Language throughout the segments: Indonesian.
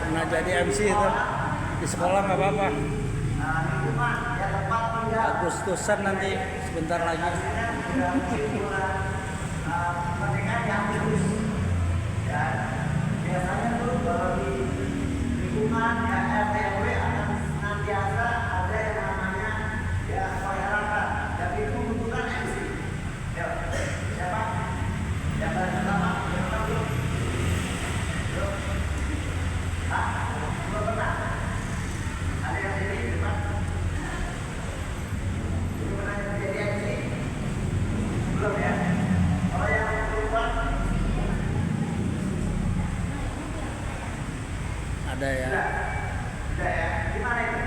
Pernah jadi MC itu di sekolah nggak apa-apa. Agustusan nanti sebentar lagi. Biasanya tuh kalau di lingkungan ya RT RW akan senantiasa ada yang namanya ya masyarakat, dan itu membutuhkan MC. Ya, siapa? Yang paling pertama, yang pertama belum? Belum? Ah, belum pernah. Ada yang jadi di depan? Belum pernah jadi MC? Belum ya? Kalau yang perempuan Ada ya. sudah ya. Gimana itu?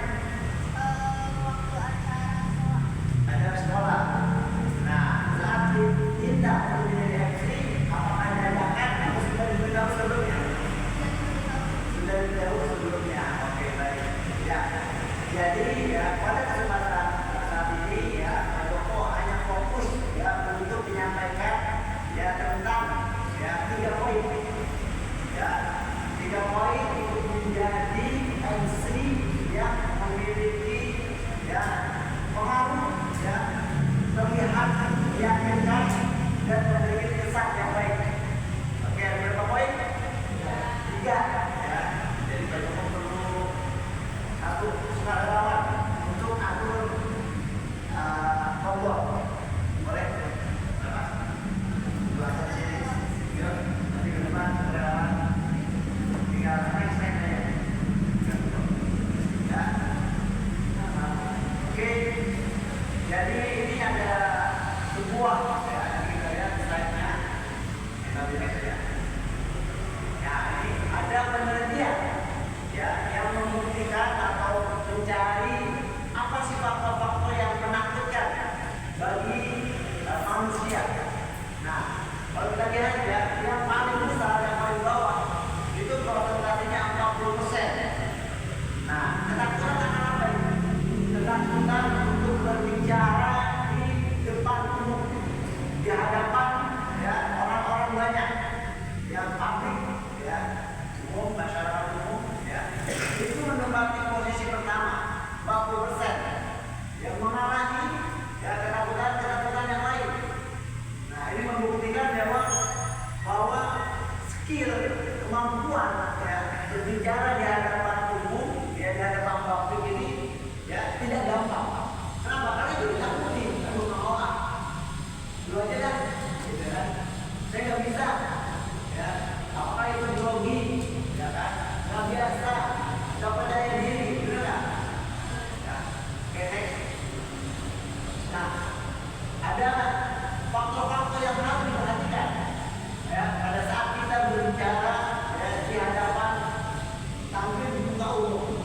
Waktu acara Acara sekolah. Nah, saat kita menjadi MC, apakah diadakan atau sudah diberitahu sebelumnya? Sudah diberitahu sebelumnya. Oke, baik. Ya. Jadi ya pada kesempatan saat ini ya Pak Joko hanya fokus ya untuk menyampaikan ya tentang ya 3 poin. Ya, 3 poin untuk menjadi MC yang memiliki ya pengaruh ya terlihat meyakinkan dan memiliki kesan yang baik. Oke, ada berapa poin? 3 ya. Jadi Pak Joko perlu satu sukarelawan untuk atur tombol. Boleh? Berapa? 2 satu sini. Yuk, nanti ke depan relawan. Tinggal next aja ya. Ya. Oke. Jadi ini ada sebuah ya, ini kita lihat slide-nya. Kita lihat saja. Ya, ini ada penelitian ya yang membuktikan atau mencari apa sih faktor-faktor yang menakutkan bagi manusia. Nah, kalau kita lihat ya, yang paling besar, yang paling bawah itu prosentasenya 40%. Nah, ketakutan akan apa ini? Ketakutan untuk berbicara di depan umum, di hadapan ya orang-orang banyak, yang publik ya, umum, masyarakat umum ya. Itu menempati posisi pertama 40%. Yang mengalami ya ketakutan yang lain. Nah, ini membuktikan bahwa skill, kemampuan ya berbicara di hadapan umum, ya di hadapan publik ini ya tidak gampang. Kenapa? Karena itu ditakuti, takut menolak. Dulu aja dah, gitu kan? Saya nggak bisa, ya. Apakah itu grogi, ya kan? Nggak biasa, nggak percaya diri, bener nggak? Ya, oke, next. Nah, ada faktor-faktor yang harus diperhatikan ya pada saat kita berbicara ya, di hadapan tampil di muka umum,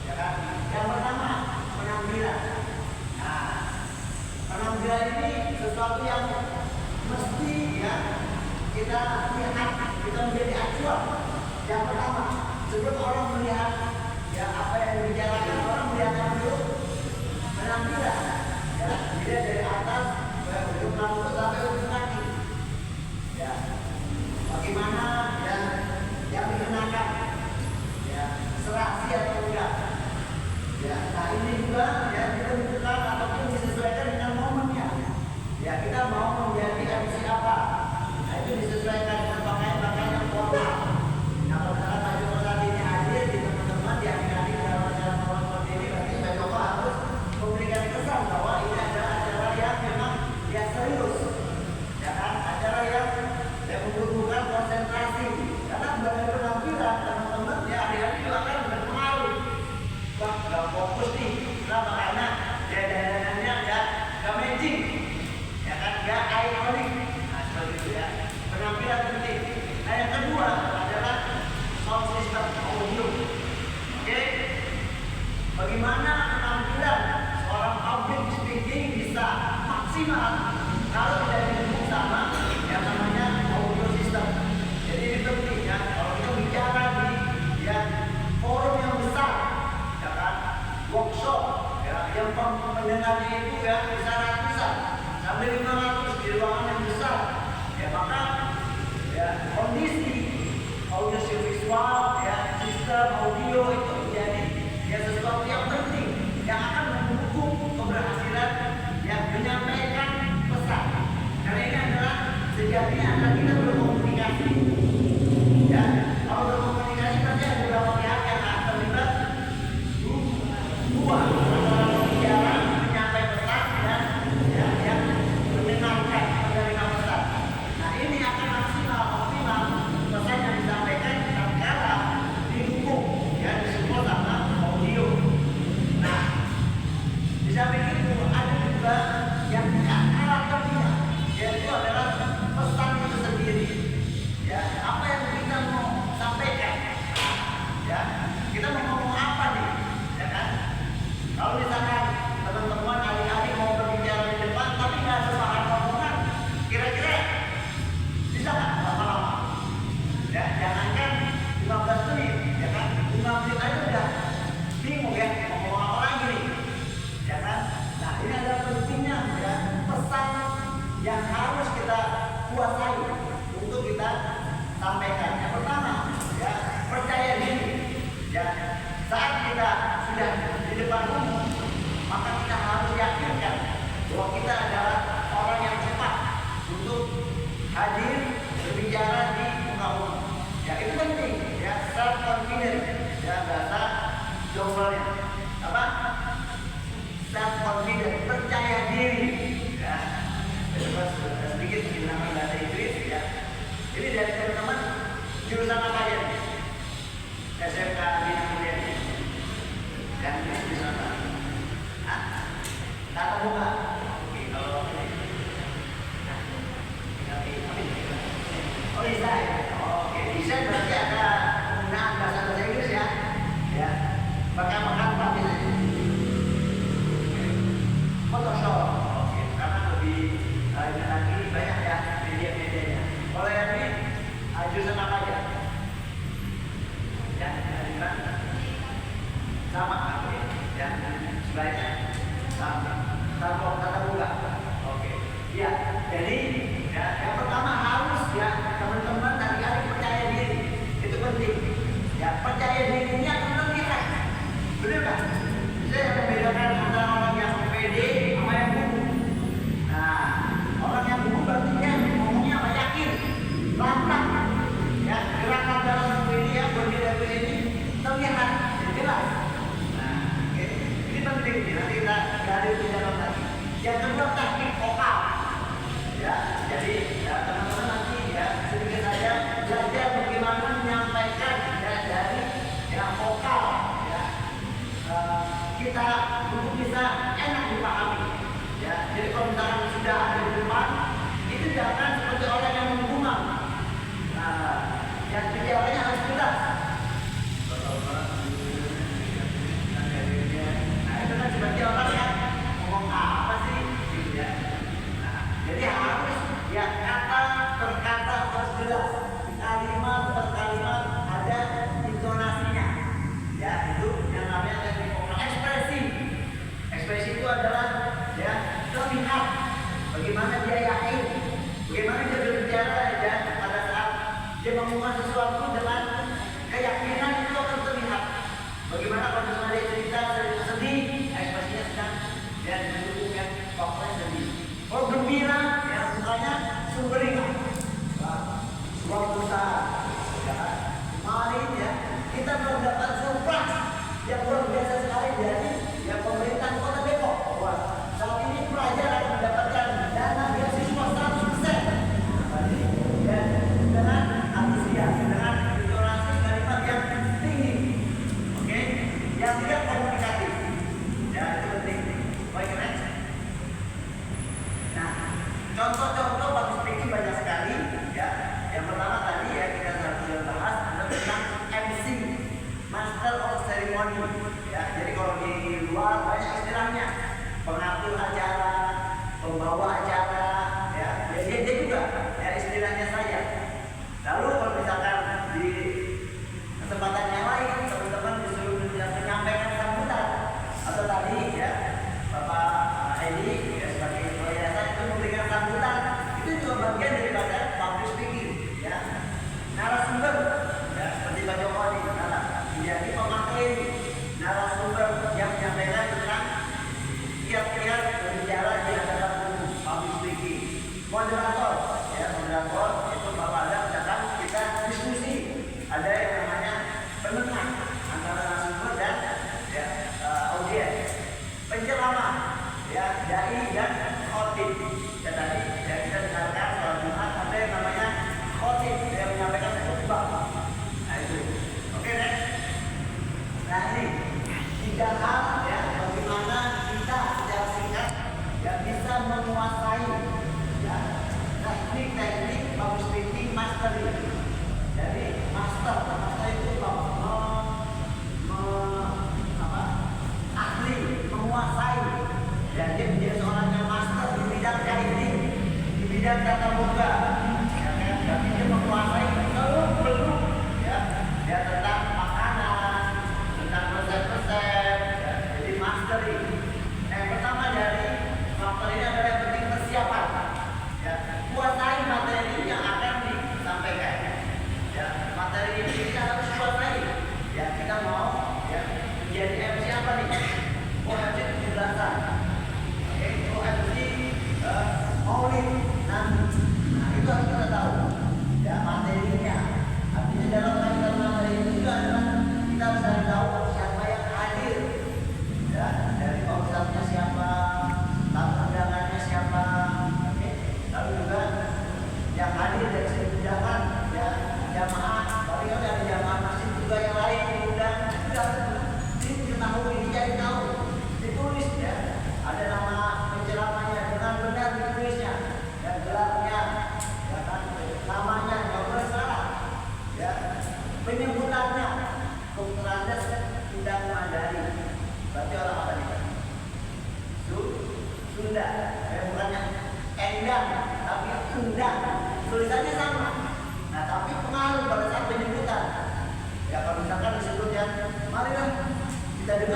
ya kan? Yang pertama penampilan. Nah, penampilan ini sesuatu yang mesti ya kita lihat, kita menjadi acuan. Yang pertama, sebelum orang melihat ya apa yang dibicarakan, orang melihat dulu penampilan. Ya, dia dari atas ya, ujung rambut sampai ujung kaki. Ya, bagaimana ya yang dikenakan, ya serasi atau enggak. Ya, nah ini juga ya ditentukan ataupun disesuaikan dengan momennya. Ya, kita mau menjadi MC apa? Nah, itu disesuaikan dengan pakaian-pakaian yang formal. Nah, kalau misalkan Pak Joko saat ini hadir di teman-teman yang hadir dalam acara formal seperti ini, berarti Pak Joko harus memberikan kesan bahwa ini adalah acara yang memang ya serius, ya kan? Acara yang membutuhkan konsentrasi. Karena sebagai penampilan teman-teman ya hari-hari juga akan berpengaruh. Wah, nggak fokus nih, kenapa? Karena ya dandanannya ya nggak matching, ya kan? Nggak ikonik. Nah, seperti itu ya. Penampilan penting. Nah, yang kedua adalah sound system audio. Oke? Bagaimana penampilan seorang public speaking bisa maksimal kalau tidak didukung sama yang namanya audio system. Jadi ini penting ya, kalau kita bicara di ya forum yang besar, ya kan, workshop, ya, yang pendengarnya itu ya bisa ratusan sampai 500 di ruangan yang besar, ya maka ya kondisi audio visual ya sistem double-nya. Apa? Self confidence, percaya diri. Ya. Coba sedikit menggunakan bahasa Inggris ya. Ini dari teman-teman jurusan apa aja nih? SMK Bina Mulia ini. Dan ini jurusan apa? Hah? Tata muka. Oke, kalau ini. Nah, oh desain. Oke, desain berarti ada penggunaan bahasa Inggris ya. Ya. Bahkan apa biasanya? Photoshop. Oke, karena lebih ini lagi banyak ya media-medianya. Kalau yang ini jurusan apa aja? Ya, sama oke. Ya, sebelahnya sama. Tata muka. Oke. Ya, jadi ya, yang pertama harus ya teman-teman tadi percaya diri. Itu penting. Ya, percaya dirinya terlihat. Benar kan? Saya akan bedakan antara orang yang pede sama yang buku. Nah, orang yang buku berarti dia ngomongnya apa yakin, lantang. Ya, gerakan dalam buku ini ya berbeda ini terlihat jelas. Nah, oke. Ini penting nih. Nanti kita gali lebih dalam lagi. Yang kedua teknik vokal. Ya, jadi ya, teman-teman nanti ya sedikit saja belajar bagaimana menyampaikan ya dari ya vokal. Kita untuk bisa enak dipahami ya. Jadi kalau misalkan sudah ada di depan itu jangan seperti orang yang menggumam. Nah, yang bicaranya harus jelas. Nah, itu kan seperti orang yang ngomong apa sih gitu ya. Nah, jadi harus ya kata per kata harus jelas, kalimat per kalimat ada intonasinya ya. Itu yang namanya teknik vokal. Ekspresi itu adalah ya terlihat bagaimana dia yakin, bagaimana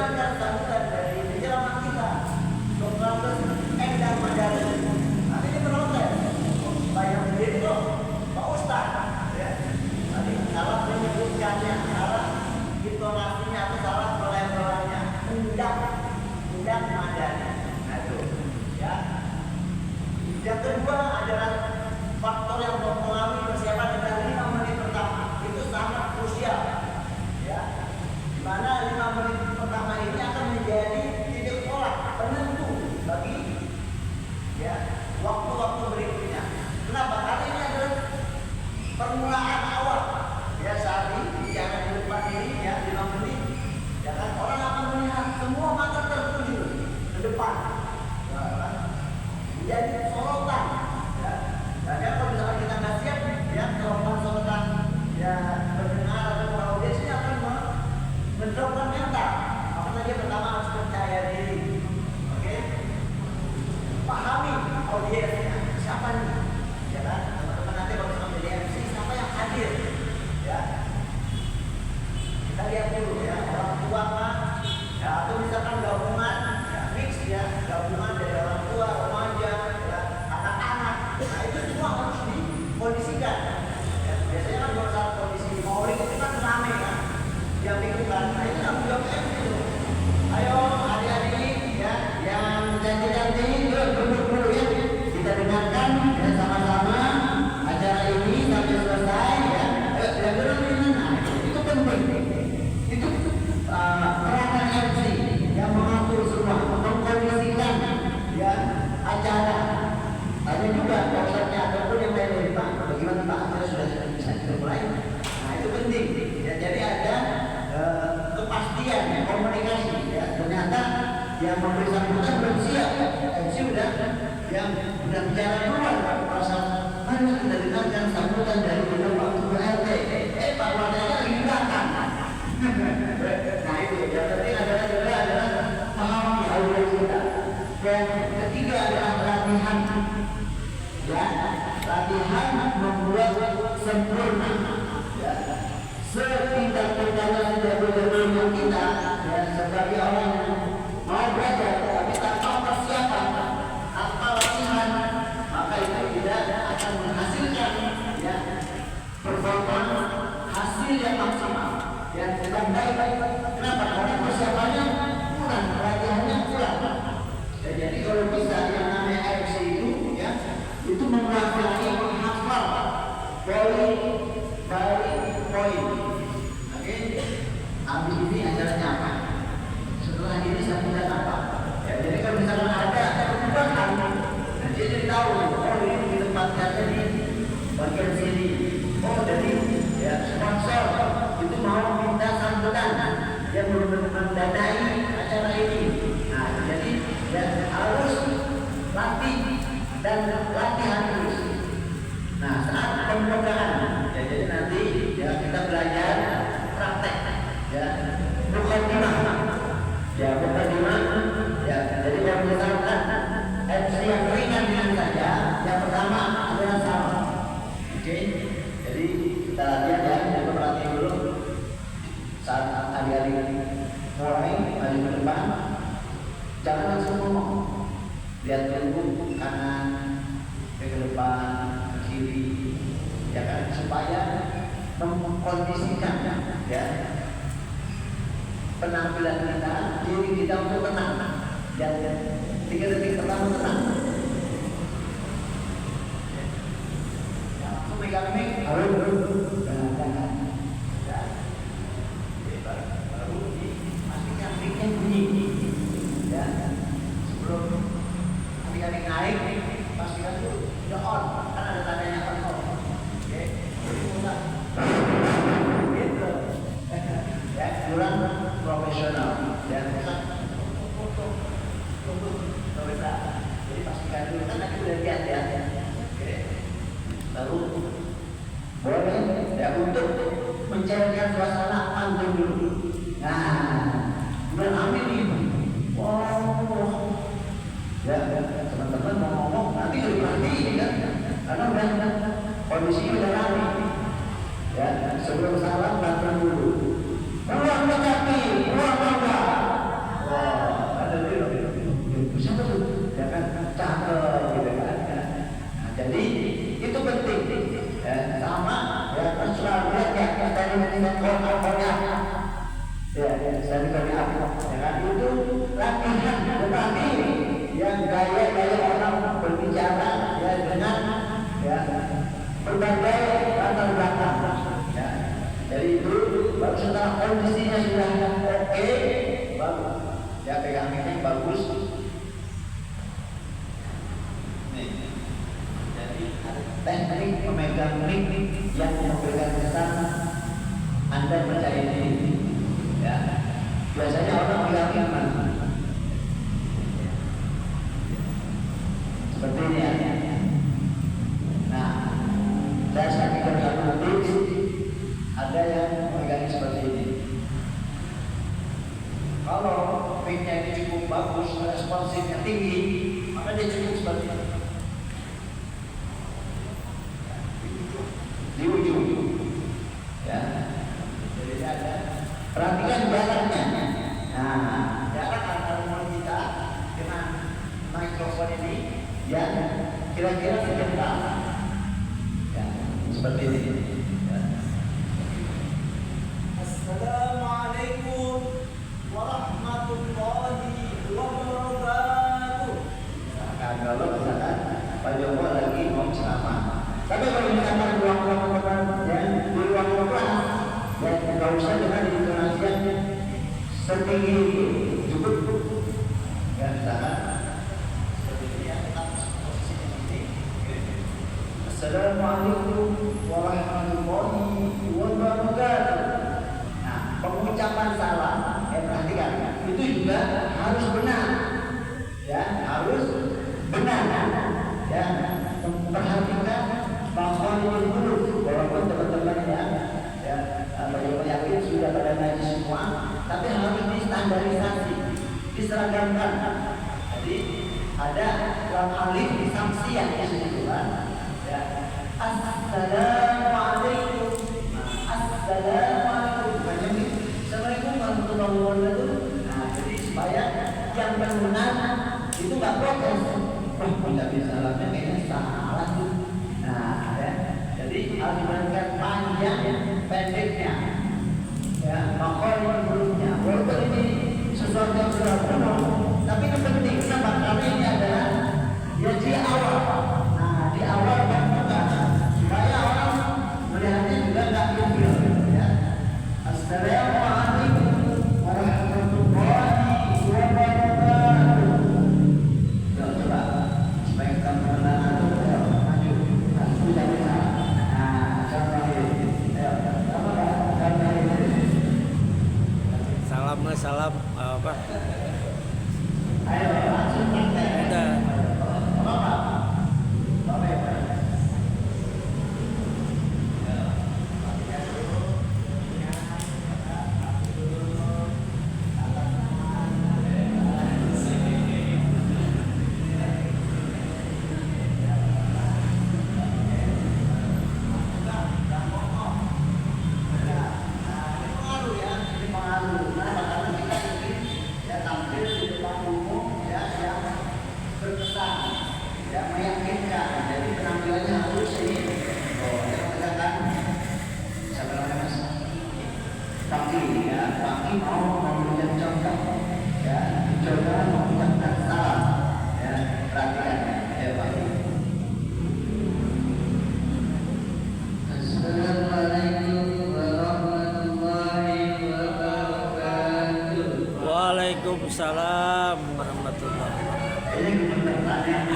dengarkan sambutan dari penceramah kita, Dr. Endang Mandala. Nanti dia protes, banyak begitu kok, Pak Ustaz. Ya. Tadi salah menyebutkannya, salah intonasinya atau salah pelebelannya. Endang Mandala. Nah itu, ya. Yang kedua adalah faktor yang mempengaruhi persiapan adalah 5 menit pertama. Itu sangat krusial. Ya. Di mana 5 menit pertama ini akan menjadi titik tolak penentu bagi ya waktu-waktu berikutnya. Kenapa? Karena ini adalah permulaan awal. Ya saat ini jangan di depan ini ya 5 menit. Ya kan orang akan melihat semua mata tertuju ke depan. Ya, kan? Menjadi sorotan. Ya. Dan kalau misalnya kita nggak siap, ya sorotan ya pendengar atau audiensnya akan mendropkan mental. Makanya dia pertama harus percaya diri. Oke? Pahami audiensnya siapa nih? Ya kan? Teman-teman nanti kalau sudah menjadi MC siapa yang hadir? Ya. Kita lihat dulu ya orang tua kan, ya atau misalkan gabungan, ya mix ya gabungan dari orang tua, remaja, ya, anak-anak. Nah itu semua harus dikondisikan. Ya, biasanya kan kalau saat kondisi mauling itu kan rame kan, yang lingkungan. Nah itu tanggung jawab MC itu. Ayo adik-adik ya yang cantik-cantik duduk dulu ya. Kita dengarkan ya sama-sama acara ini sampai selesai ya. Belajar ini nah itu penting. Itu peranan MC yang mengatur semua, mengkondisikan ya acara. Ada juga dokternya ataupun yang lain Pak, bagaimana Pak acara sudah bisa dimulai. Nah itu penting. Ya, jadi ada kepastian ya, komunikasi. Ya, ternyata yang memberi sambutan belum siap. MC sudah yang sudah bicara duluan Pak pasal mana kita dengarkan sambutan dari Pak Ketua RT. Pak Wadanya lagi di belakang. Nah itu yang penting adalah memahami audiens kita. Dan ketiga adalah latihan. Ya, latihan membuat sempurna. Ya, setidak-tidaknya sudah benar-benar kita ya, sebagai orang yang mau belajar tapi tanpa persiapan, tanpa latihan, maka itu tidak akan menghasilkan ya performa hasil yang maksimal. Yang bukan baik. Kenapa? Karena persiapannya kurang, latihannya kurang. Ya, jadi kalau bisa yang namanya MC itu ya, itu menguasai menghafal poin by poin. Oke? Habis ini acaranya apa? Setelah ini sambutan apa? Ya, jadi kalau misalnya ada perubahan, nah dia jadi tahu. Oh ini ditempatkan di bagian sini. Oh jadi ya sponsor itu mau minta sambutan yang mendanai acara ini. Nah, jadi ya, harus latih dan latihan terus. Nah, saat pembukaan, ya, jadi nanti ya kita belajar praktek, ya mukadimah, ya mukadimah, ya. Jadi kalau misalkan MC yang ringan saja, yang pertama adalah salam. Oke, jadi kita latihan ya, kita perhatikan dulu saat adik-adik mulai maju ke depan, jangan langsung ngomong, lihat dulu kanan, ke depan, ke kiri, ya kan, supaya mengkondisikan ya penampilan kita, diri kita untuk tenang. Dan 3 detik pertama tenang. Ya, langsung megang mic, jangan. Pastikan bunyi, ya. Sebelum adik-adik naik, pastikan dulu sudah on, kan ada tandanya on. Oke, gitu. Ya, kurang profesional, ya. Untuk bisa. Jadi pastikan dulu, kan tadi udah lihat ya. Oke, lalu boleh ya untuk mencairkan suasana panggung dulu. Nah, bulan amin ini, wow, ya teman-teman mau ngomong nanti jadi mati ini kan, karena udah kondisi udah rame. Ya sebelum salam datang dulu, buang kaki, buang bangga, Ya, saya diberi apa? Ya kan? Itu latihan tetapi yang gaya-gaya orang berbicara ya dengan ya berbagai latar belakang. Ya. Jadi itu baru setelah kondisinya sudah oke, baru ya pegang mic bagus. Nih, jadi teknik memegang mic yang memberikan kesan Anda percaya diri. Ya, biasanya orang bilang gimana? Seperti ini ya. Nah, saya sampaikan satu tips. Ada yang memegang seperti ini. Kalau mic-nya ini cukup bagus, responsifnya tinggi, maka dia cukup seperti ini. Di ujung, ya. Jadi ada. Perhatikan jaraknya. Nah, jarak antara mulut kita dengan mikrofon ini yang kira-kira sebentar. Ya, seperti ini. Ya. Assalamualaikum warahmatullahi wabarakatuh. Nah, kalau misalkan Pak Joko lagi mau ceramah, tapi kalau misalkan ruang-ruang ya, di ruang kelas, ya nggak usah dengan intonasi yang setinggi itu, cukup ya misalkan seperti ini ya, tetap posisinya ini. Assalamualaikum warahmatullahi wabarakatuh. Nah, pengucapan salam, perhatikan, itu juga harus benar, ya harus benar, ya perhatikan bahwa ini dulu, walaupun teman-teman ya bagi yakin sudah pada ngaji semua, tapi harus distandarisasi, diseragamkan. Jadi ada lam alif di sanksi yang disebutkan. Ya. Assalamualaikum. Assalamualaikum. Assalamualaikum warahmatullahi wabarakatuh. Nah, jadi supaya yang benar itu nggak protes. Oh, tidak bisa salamnya kayaknya salah tuh. Nah, ya. Jadi harus diberikan panjang, pendeknya. Ya, makanya hurufnya. Walaupun ini sesuatu yang sudah penuh, tapi itu penting. Kenapa? Karena ini adalah ya di awal. Nah, di awal supaya orang melihatnya juga nggak ilfil. Ya. Assalamualaikum warahmatullahi wabarakatuh. Coba supaya kita mengenal maju. Nah, sudah bisa. Nah, contoh ini. Salam apa? Ayo, langsung Udah. Waalaikumsalam warahmatullahi wabarakatuh.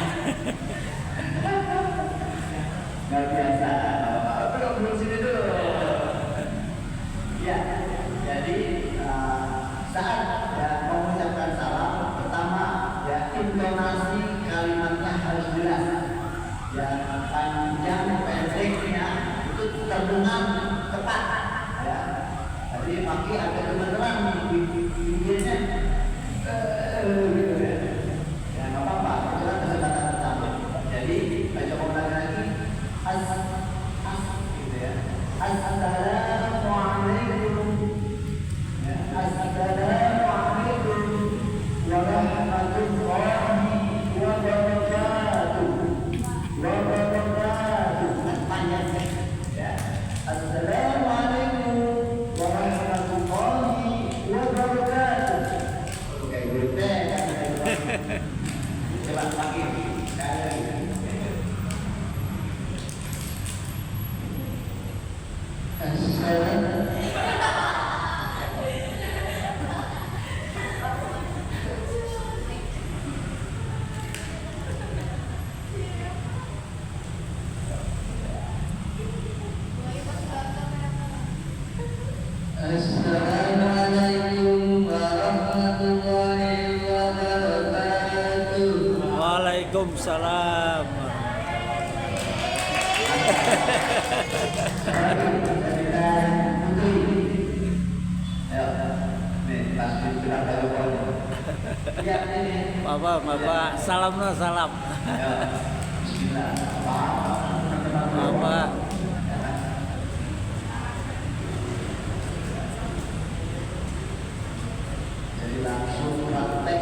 Nggak biasa. Belum sini dulu. Ya, jadi saat ya mengucapkan salam, pertama ya intonasi kalimatnya harus jelas. Ya panjang pendeknya itu terdengar tepat. Ya, jadi maki ada kebenaran di bibirnya. Gitu ya. Ya nggak apa-apa. Itu kan kesempatan pertama. Jadi baca ulang lagi. Gitu ya. Assalamualaikum. Ya, assalamualaikum warahmatullahi wabarakatuh. Panjang ya. Assalamualaikum warahmatullahi wabarakatuh. ulang lagi. Sekali lagi. Assalamualaikum warahmatullahi wabarakatuh. Waalaikumsalam. Bapak, salam no salam. Bapak, Jadi langsung praktek.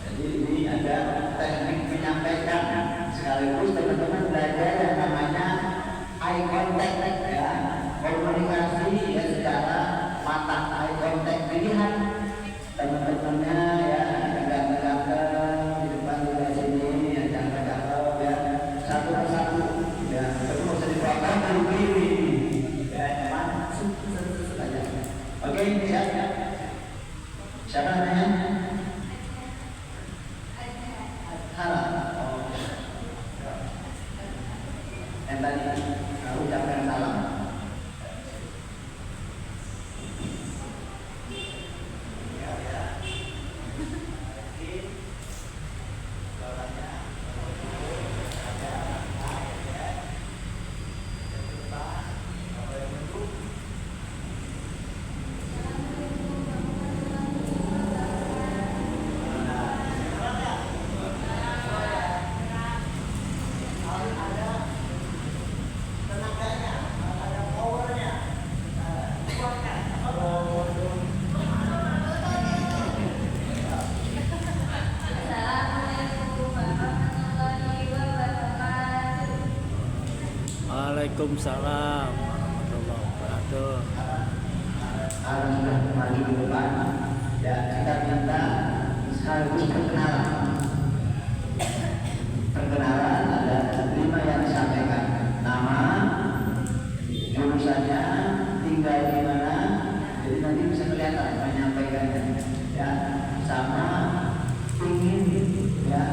Jadi ini ada teknik menyampaikan sekaligus teman-teman belajar yang namanya eye contact ya, komunikasi ya secara mata, eye contact. Dilihat teman-temannya ya, ganteng-ganteng di depan juga sini ya, cakep-cakep ya, satu persatu ya, terus di belakang berdiri ya, nyaman saja. Oke, siap ya. Siapa namanya? Halo. Oh. Yang tadi aku ucapkan salam. Waalaikumsalam warahmatullahi wabarakatuh. Sekarang sudah kembali di depan ya, kita minta sekaligus perkenalan ada 5 yang disampaikan, nama, jurusannya, tinggal di mana, jadi nanti bisa kelihatan menyampaikannya ya, sama ingin ya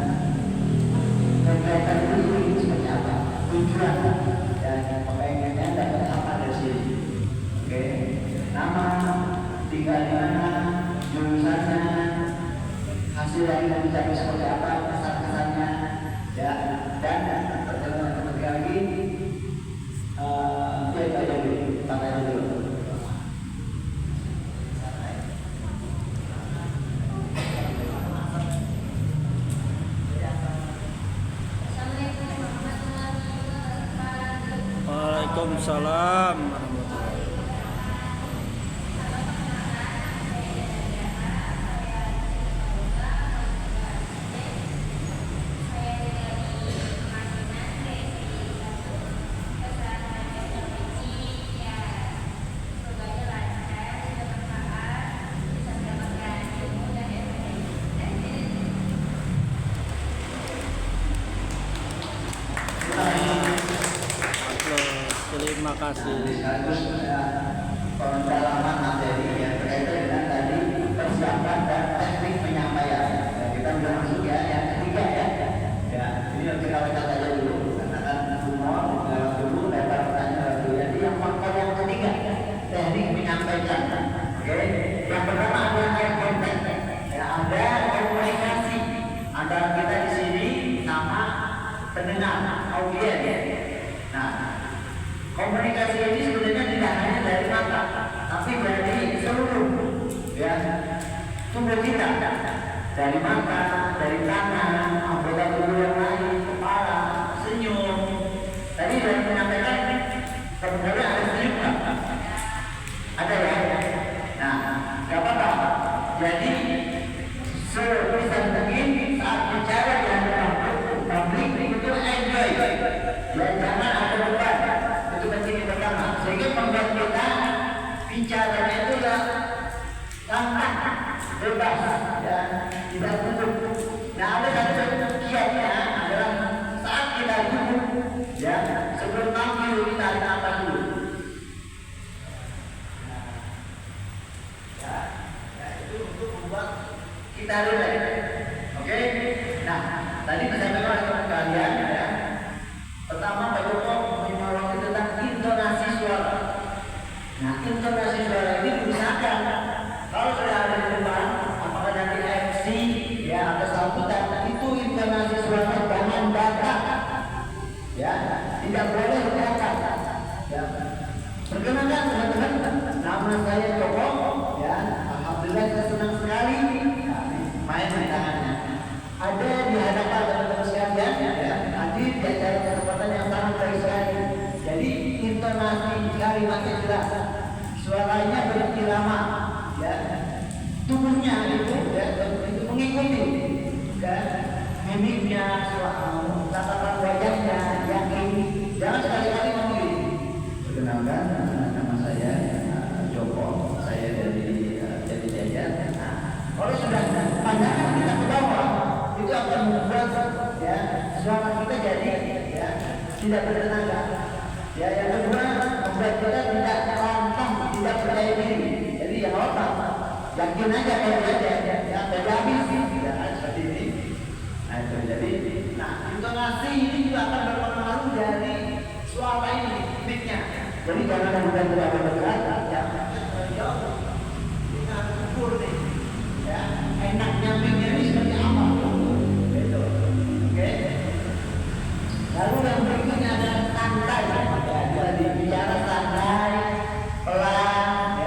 kegiatan ini seperti apa, tujuan dan pengennya dapat apa dari sini. Oke, nama, tinggal di mana, jurusannya, hasil dari mencapai seperti apa, kesan-kesannya ya, dan terlebih lagi ya itu aja dulu, pakai dulu. Waalaikumsalam warahmatullahi wabarakatuh. Terima kasih. Sekaligus pendalaman materi yang berkaitan dengan tadi persiapan dan teknik penyampaian. Ya, kita sudah masuk ya yang ketiga ya. Ya, ini kita lihat aja dulu karena kan humor dulu lebar pertanyaan dulu. Jadi yang faktor yang ketiga teknik menyampaikan. Oke, yang pertama adalah eye contact. Ya, ada komunikasi antara kita di sini sama pendengar, audiens. Nah, komunikasi ini sebenarnya tidak hanya dari mata, tapi dari seluruh ya tubuh kita, dari mata, dari tangan, anggota tubuh yang lain, kepala, senyum. Tadi sudah menyampaikan sebenarnya ada senyum nggak? Ada ya. Nah, nggak apa-apa. Jadi sebisa mungkin saat bicara di hadapan publik itu enjoy. Ya, jangan ada beban. Itu penting yang pertama. Sehingga membuat kita bicaranya itu ya bebas, ya, tidak duduk. Nah, ada satu kiatnya adalah saat kita duduk, ya, sebelum tampil kita tarik nafas dulu. Ya, itu untuk membuat kita relax. Oke? Nah, tadi disampaikan oleh teman kalian, ya. Pertama, Pak Joko menyoroti tentang intonasi suara. Nah, intonasi suara ini diusahakan kalau sudah ada di depan, apakah nanti MC, ya, ada sambutan, itu intonasi suara jangan datar, ya, tidak boleh datar, ya. Perkenalkan teman-teman, nama saya Joko, ya, alhamdulillah saya senang sekali, ya, main tangannya. Ada di hadapan teman-teman sekalian, ya, hadir di acara kesempatan yang sangat baik sekali. Jadi intonasi kalimatnya jelas, suaranya berirama, ya, tubuhnya itu, ya, itu mengikuti, ya, mimiknya, tatapan wajahnya, yakin, jangan sekali-kali memilih. Perkenalkan, nama saya Joko, saya dari Jati Jajar. Nah, kalau sudah pandangan kita ke bawah, itu akan membuat, ya, suara kita jadi, ya, tidak bertenaga. Ya, yang kedua, membuat kita tidak lantang, tidak percaya diri. Jadi yang otak, yakin aja kalau aja, ya, habis, tidak seperti ini. Nah, itu jadi, nah, intonasi ini juga akan berpengaruh dari suara ini, mic-nya. Jadi jangan mudah terlalu dekat, jangan terlalu jauh. Kita harus ukur nih, ya, enaknya mic